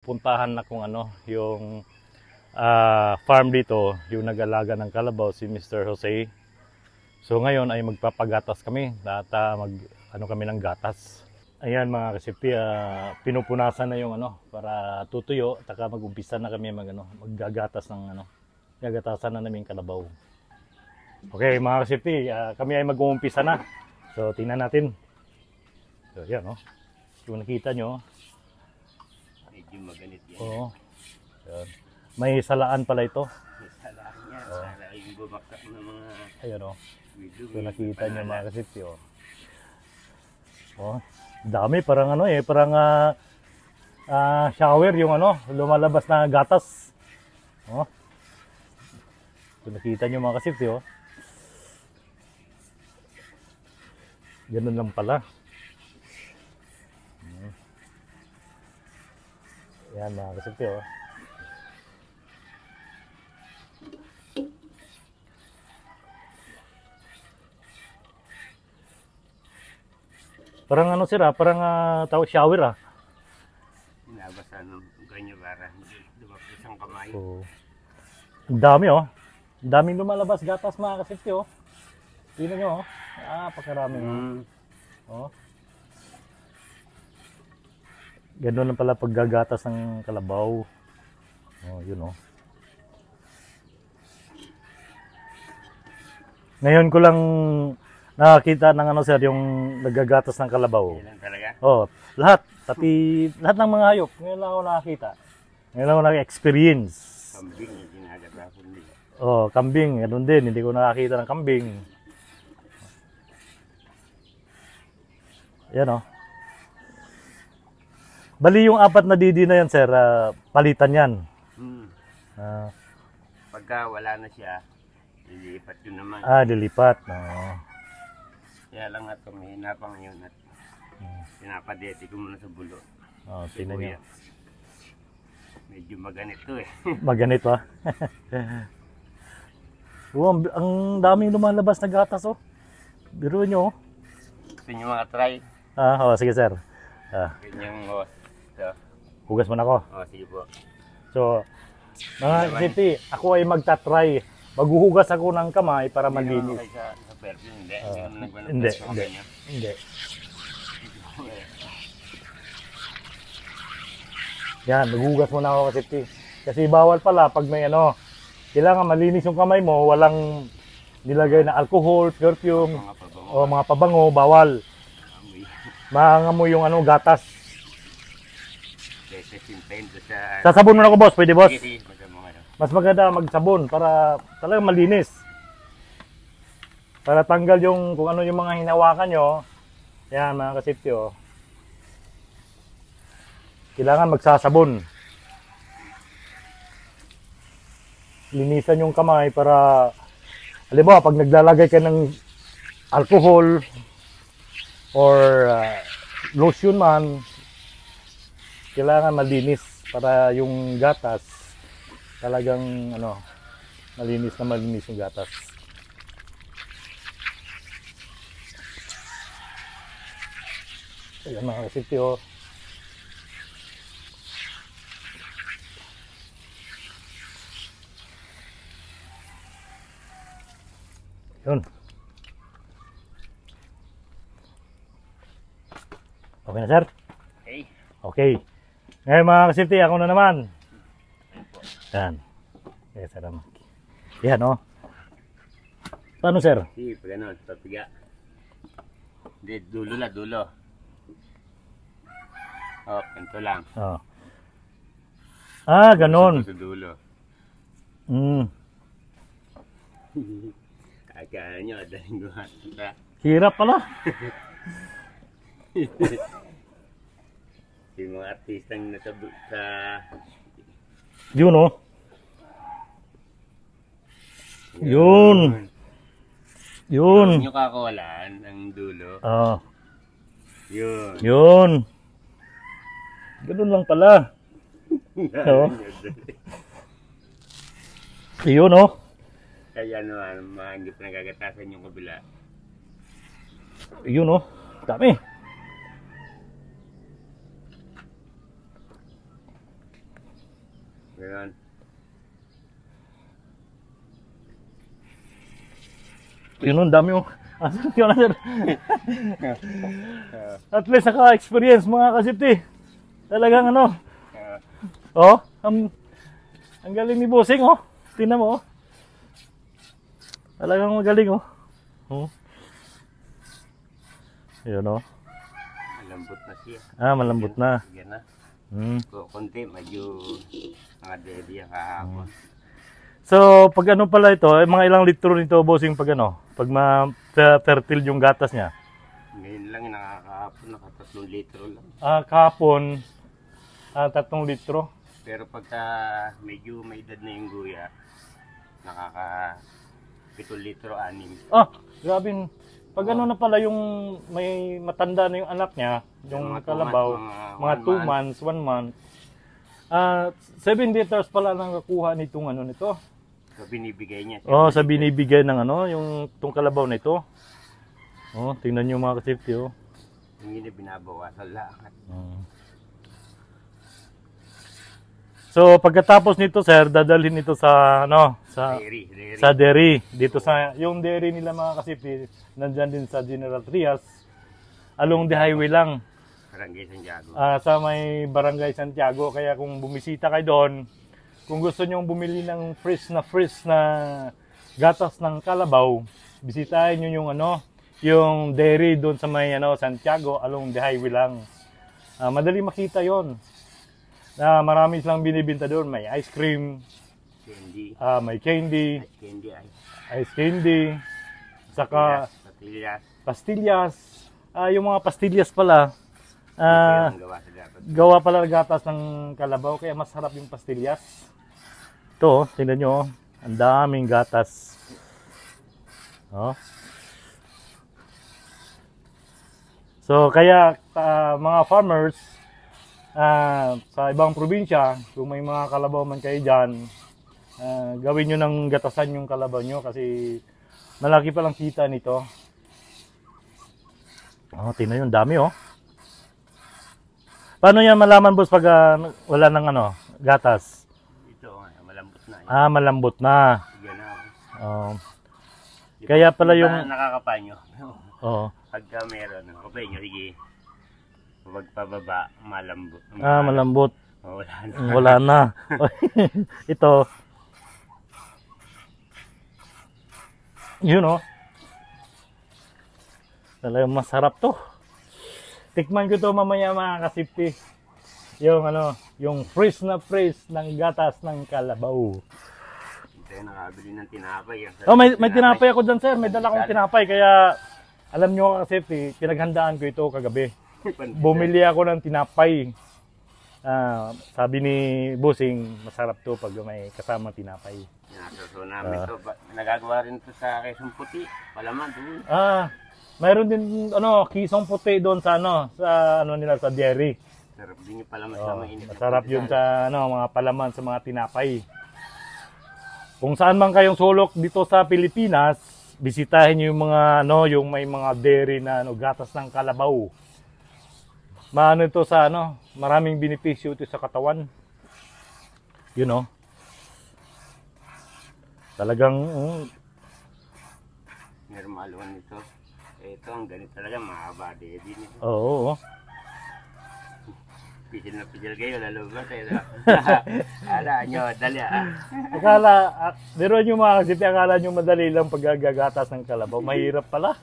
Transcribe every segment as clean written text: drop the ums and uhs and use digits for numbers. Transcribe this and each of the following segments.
Puntahan na kung ano, yung farm dito, yung nag-alaga ng kalabaw, si Mr. Jose. So ngayon ay magpapagatas kami at ano kami ng gatas. Ayan mga kasipti, pinupunasan na yung ano para tutuyo, taka mag-umpisa na kami maggagatas ng ano, gagatasan na namin kalabaw. Okay mga kasipti, kami ay mag-uumpisa na. So tingnan natin. So yan kung nakita nyo. Medyo maganit yan. Oo. Yan. May salaan pala ito. May salaan yan. Para yung bumakak ng mga... Ayan Widumi, so nakita nyo mga kasipti dami parang parang shower yung lumalabas na gatas. So nakita nyo mga kasipti ganun lang pala. Yan mga kasipti parang parang tawag shower Inabasan ng ganyan para hindi lumapis ang kamay. Ang dami ang daming lumalabas gatas mga kasipti tingnan nyo pakarami ganun lang pala paggagatas ng kalabaw. Yun ngayon ko lang nakakita ng sir, yung naggagatas ng kalabaw. Yan talaga? Lahat. Pati lahat ng mga hayop. Ngayon lang ako nakakita. Ngayon lang ako naka-experience. Kambing, yung ginagapon din. Kambing. Ganun din. Hindi ko nakakita ng kambing. Yan Bali yung 4 na didi na yan, sir, palitan yan. Pagka wala na siya, lilipat yun naman. Lilipat. Kaya lang at kumihinapang yun at pinapadeti ko muna sa bulo. Tingnan nyo. Medyo maganit to Maganit pa? Ang daming lumalabas na gatas Biro nyo Gusto nyo mga try? Sige sir. Ganyang Hugas mo na ako. Sige po. So, mga kasipti, ako ay magta-try. Maghuhugas ako ng kamay para malinis. Sa perfume, Hindi. Yan, maghuhugas muna ako kasipti. Kasi bawal pala pag may kailangan malinis yung kamay mo, walang nilagay na alcohol, perfume, o mga pabango, bawal. Maangamoy yung gatas. Sa sabon mo na ako, boss. Pwede, boss? Mas maganda magsabon para talagang malinis. Para tanggal yung kung ano yung mga hinawakan nyo. Yan mga kasipti kailangan magsasabon. Linisan yung kamay para halimbawa pag naglalagay ka ng alcohol or lotion man, kailangan malinis para yung gatas talagang malinis yung gatas. Ayan mga kasipti yun. Okay na sir? Okay. Ngayon mga kasipti, ako na naman. Yan. Okay, sir. Yan paano sir? Sige, pag papiga. Hindi, dulo na, dulo. Ganito lang. Ganon. Sa dulo. Kaya nyo, daling guhan. Hirap pala. Yung mga artistang nasa Yun Yun. Yung kakawalan ang dulo. Yun. Ganun lang pala. Yun Kaya hindi pa nagagatasan yung kabila. Yun dami. Ganun. Yun, ang dami mo. Asan yun, sir? At least naka-experience mga kasipti. Talagang ano. Oh, ang galing ni Bossing, oh. Tingnan mo, oh. Talagang magaling, oh. Oh. Yun, oh. Malambot na siya. Ah, malambot na. Sige na. Kunti, medyo nakadedi ang kahapon. So, pag ano pala ito, mga ilang litro nito, Bossing, pag ano? Pag ma-fertile yung gatas niya. Ngayon lang nakakahapon, naka 3 litro lang. Ah, kahapon, 3 litro. Pero pagka medyo may edad na yung guya, nakaka 7 litro, 6. Ah, grabe. Pag ano na pala yung may matanda na yung anak niya, yung Mga kalabaw, 2 months, mga 2 1 months, 1 month. 7 liters pala nang nakuha nitong ano nito. So binibigay niya. Oh, sa binibigay ng ano, yung tong kalabaw na ito. Oh, tingnan niyo mga kasipti, oh. Hindi na binabawasan lang. So, pagkatapos nito, sir, dadalhin ito sa ano, sa Dairy. sa dairy. Dito sa yung dairy nila mga kasipti, nandiyan din sa General Trias. Along the highway lang. Barangay Santiago. Sa may Barangay Santiago. Kaya kung bumisita kayo doon, kung gusto nyong bumili ng fresh na gatas ng kalabaw, bisitahin nyo yung ano, yung dairy doon sa may ano, Santiago, along the highway lang. Madali makita yon. Marami silang binibinta doon. May ice cream, Candy. may candy, Candy ice candy, saka Patillas. pastillas. Yung mga pastillas pala, Ang gawa sa dapat. gawa pala ng gatas ng kalabaw, kaya masarap yung pastillas. Ito, tingnan nyo, oh. Ang daming gatas. Oh. So, kaya mga farmers sa ibang probinsya, kung may mga kalabaw man kayo dyan, gawin nyo ng gatasan yung kalabaw nyo kasi malaki palang kita nito. Oh, tingnan nyo, ang dami, oh. Paano yan malaman, boss, pag wala ng ano, gatas? Ito, malambot na. Malambot na. Yan na. Oh. Kaya pala yung... Nakakapanyo. Oo. Pagka meron, nakapanyo, sige. Pagpababa, malambot. Malambot. Wala na. Wala na. Ito. Yun, oh. Talagang masarap to. Tikman ko to mamaya mga kasipti. Yung ano, yung fresh ng gatas ng kalabaw. Tayo nakabili ng tinapay. Oh, may tinapay ako dyan, sir. May dala akong tinapay. Kaya, alam nyo kasi, pinaghandaan ko ito kagabi. Bumili ako ng tinapay. Sabi ni Bossing, masarap to pag may kasama tinapay. Nasuso namin to. Nagagawa rin to sa Quezon Puti. Palaman doon. Mayroon din kisong puti doon sa ano nila sa dairy. Sarap din yung palaman sa mainit. Masarap yun sa mga palaman sa mga tinapay. Kung saan man kayong sulok dito sa Pilipinas, bisitahin niyo yung mga yung may mga dairy na gatas ng kalabaw. Maano ito sa maraming benepisyo ito sa katawan. You know. Talagang normal one ito. Ito ang ganito talaga mahaba din. Oo. Pisil na pisil kayo, lalo ba tayo? Ala nyo, dali Pero nyo mga kasiti, akala nyo madali lang paggagatas ng kalabaw. Mahirap pala.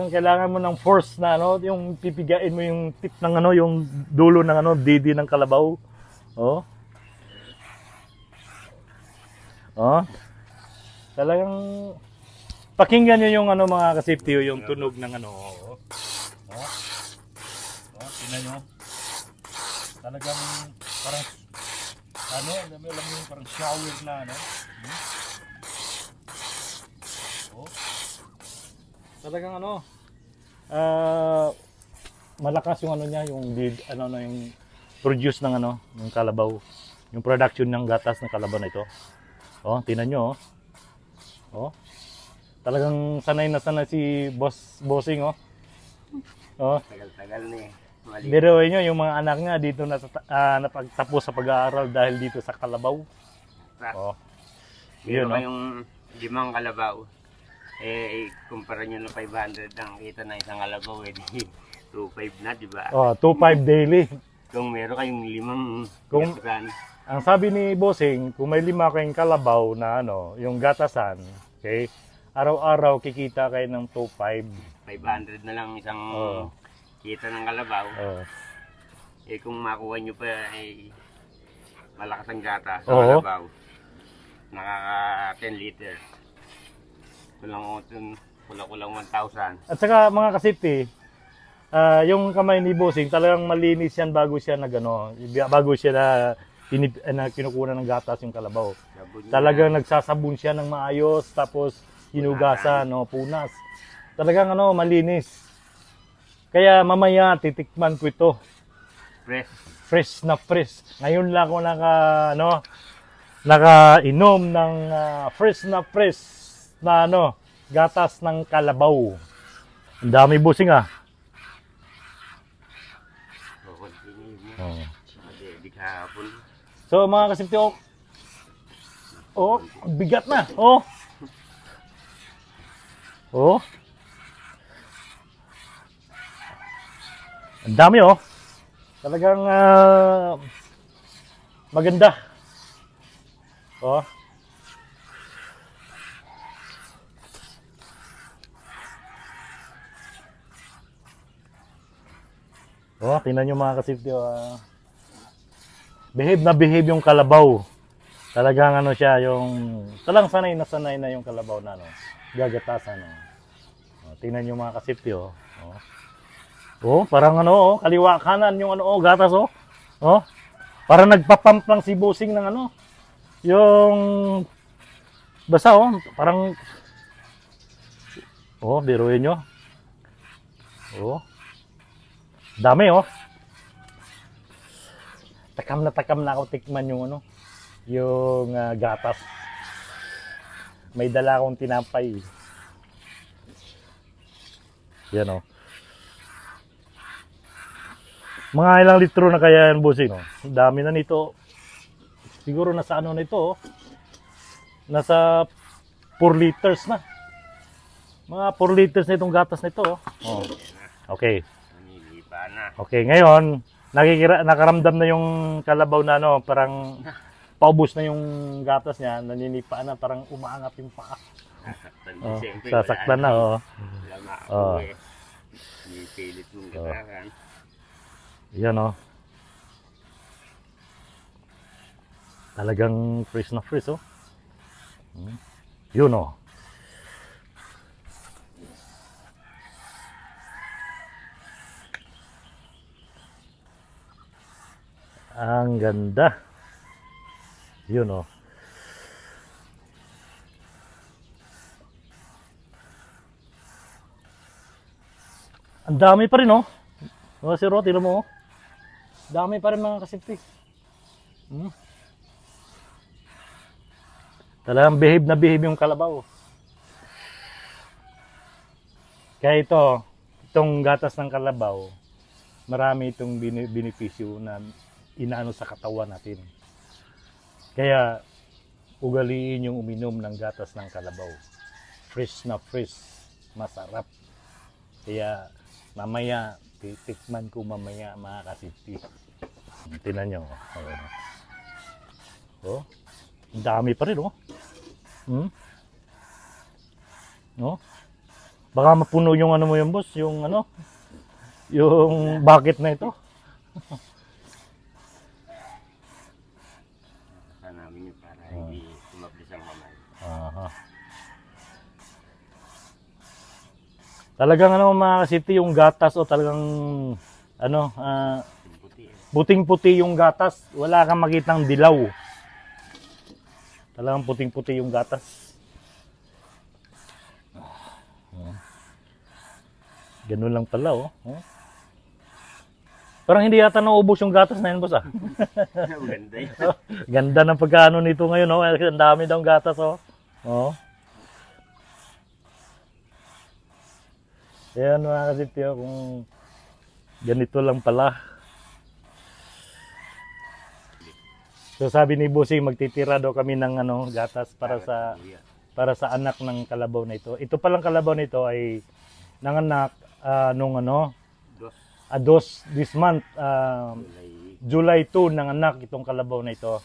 Kailangan mo ng force na yung pipigain mo yung tip ng yung dulo ng didi ng kalabaw. Oh. Oh. Talagang pakinggan nyo yung mga kasipti, yung tunog ng Oh. Oh, tingnan nyo. Talagang parang alam mo yung parang shower na Oh. Talagang malakas yung niya, yung yung produce ng ng kalabaw, yung production ng gatas ng kalabaw na ito. Oh, tingnan nyo, oh. Talagang sanay na sanay si Bossing, oh. Oh. Tagal-tagal na eh. Mali. Biruin nyo, yung mga anak niya dito napagtapos sa pag-aaral dahil dito sa Kalabaw. Oh. Yun, Meron no? kayong 5 kalabaw. Kumpara nyo na 500 ang kita ng isang kalabaw, di 2.5 na, di ba? Oh, 2.5 daily. Kung meron kayong 5 Kung- gatasan, Ang sabi ni Bossing, kung may 5 kayong kalabaw na yung gatasan, okay, araw-araw kikita kayo ng 2.5. 500 na lang isang Oo. kita ng kalabaw. Oh. Kung makuha nyo pa malakas ang gata sa Oo. kalabaw, nakaka 10 liter. Kulang 1,000. At saka mga kasipti, yung kamay ni Bossing talagang malinis yan bago siya bago siya na kinukuha ng gatas yung kalabaw. Sabon niya. Talagang nagsasabon siya ng maayos tapos hinugasan, punas. Talagang malinis. Kaya mamaya titikman ko ito. Fresh. Fresh na fresh. Ngayon lang ako nakainom ng fresh na gatas ng kalabaw. Ang dami Bossing Continue mo. Oh. Di kahapon. So mga kasipti, bigat na. Ang dami Talagang maganda. Tingnan nyo mga kasipti. Behave na behave yung kalabaw. Talagang siya, talang sanay na yung kalabaw na gagatasan. Tingnan nyo mga kasipti. Parang kaliwa kanan yung gatas Parang nagpapump lang si Bossing ng yung basta parang biruin nyo. Dami takam na ako tikman yung yung gatas. May dala akong tinapay. Yan Mga ilang litro na kaya yan Bossing Ang dami na nito. Siguro nasa na ito Nasa 4 liters na. Mga 4 liters na itong gatas na ito Okay. Nanilipa na. Okay, ngayon nakaramdam na yung kalabaw na parang paubos na yung gatas niya, naninipa na, parang umaangat yung paa. Sasaktan na Wala makakuha Pilit mong gatakan. Yan Talagang fresh na fresh Yun Ang ganda. Yun Ang dami pa rin si Ro, tira mo Dami pa rin mga kasipti. Talagang behave na behave yung kalabaw. Kaya itong gatas ng kalabaw, marami itong benepisyo na inaano sa katawan natin. Kaya ugaliin yung uminom ng gatas ng kalabaw. Fresh na fresh, masarap. Kaya mamaya titikman ko mamaya mga kasipti. Tingnan nyo. Ang dami pa rin Baka mapuno yung mo yung boss, yung yung bucket na ito. Namin yun para hindi tumablis ang kamay. Talagang mga kasipti yung gatas talagang Puti puting-puti yung gatas, wala kang makitang dilaw. Talagang puting-puti yung gatas. Ganun lang pala Parang hindi yata naubos yung gatas na yun, boss Maganda yun. Ganda ng pagkaano nito ngayon Ang dami daw gatas Ayan mga kasipti kung Ganito lang pala. So sabi ni Busing magtitira daw kami ng gatas para sa anak ng kalabaw na ito. Ito palang kalabaw nito ay nanganak nung dos this month, July 2 nanganak itong kalabaw na ito.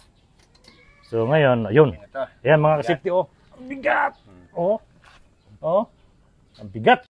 So ngayon, ayun. Ayan mga kasipti, oh. Ang bigat. Oh. Oh. Ang bigat.